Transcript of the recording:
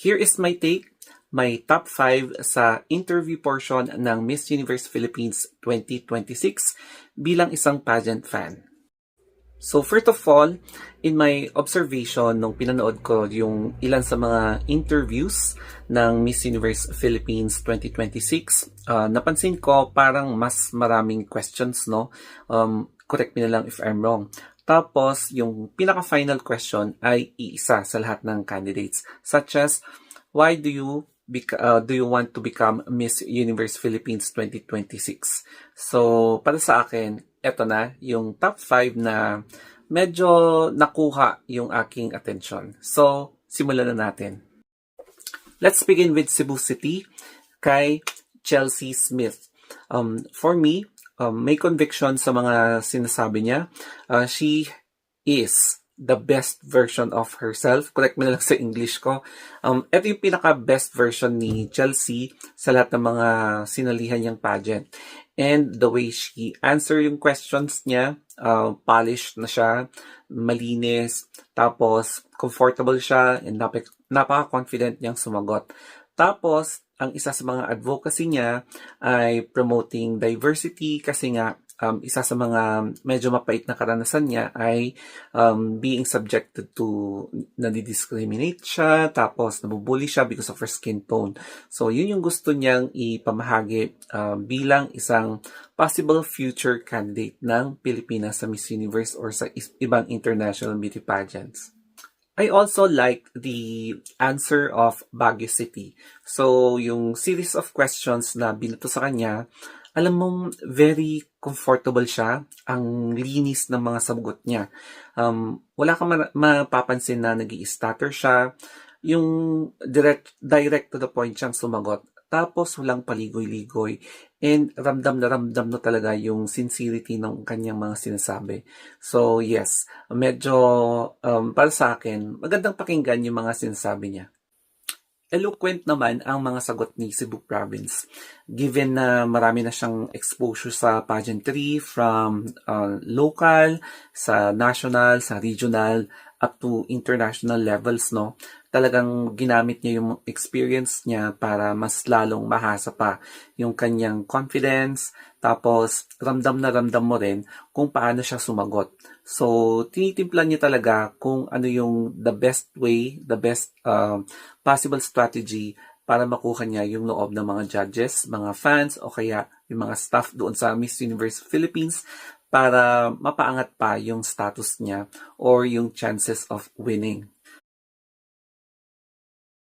Here is my take, my top 5 sa interview portion ng Miss Universe Philippines 2026 bilang isang pageant fan. So first of all, in my observation nung pinanood ko yung ilan sa mga interviews ng Miss Universe Philippines 2026, napansin ko parang mas maraming questions, no? Correct me na lang if I'm wrong. Tapos, yung pinaka-final question ay iisa sa lahat ng candidates, such as, why do you want to become Miss Universe Philippines 2026? So, para sa akin, eto na yung top 5 na medyo nakuha yung aking attention. So, simulan na natin. Let's begin with Cebu City kay Chelsea Smith. For me, may conviction sa mga sinasabi niya. She is the best version of herself. Correct me na lang sa English ko. Ito yung pinaka-best version ni Chelsea sa lahat ng mga sinalihan niyang pageant. And the way she answer yung questions niya, polished na siya, malinis, tapos comfortable siya, and napaka-confident niyang sumagot. Tapos, ang isa sa mga advocacy niya ay promoting diversity kasi nga isa sa mga medyo mapait na karanasan niya ay being subjected to nadi-discriminate siya, tapos nabubully siya because of her skin tone. So, yun yung gusto niyang ipamahagi bilang isang possible future candidate ng Pilipinas sa Miss Universe or sa ibang international beauty pageants. I also like the answer of Baguio City. So, yung series of questions na binato sa kanya, alam mong very comfortable siya, ang linis ng mga sagot niya. Wala kang mapapansin na nag-i-stutter siya, yung direct to the point siyang sumagot. Tapos walang paligoy-ligoy. And ramdam na talaga yung sincerity ng kanyang mga sinasabi. So yes, medyo para sa akin, magandang pakinggan yung mga sinasabi niya. Eloquent naman ang mga sagot ni Cebu Province. Given na marami na siyang exposure sa pageantry from local, sa national, sa regional, up to international levels, no? Talagang ginamit niya yung experience niya para mas lalong mahasa pa yung kanyang confidence, tapos ramdam na ramdam mo rin kung paano siya sumagot. So, tinitimplan niya talaga kung ano yung the best way, the best possible strategy para makuha niya yung loob ng mga judges, mga fans, o kaya yung mga staff doon sa Miss Universe Philippines para mapaangat pa yung status niya or yung chances of winning.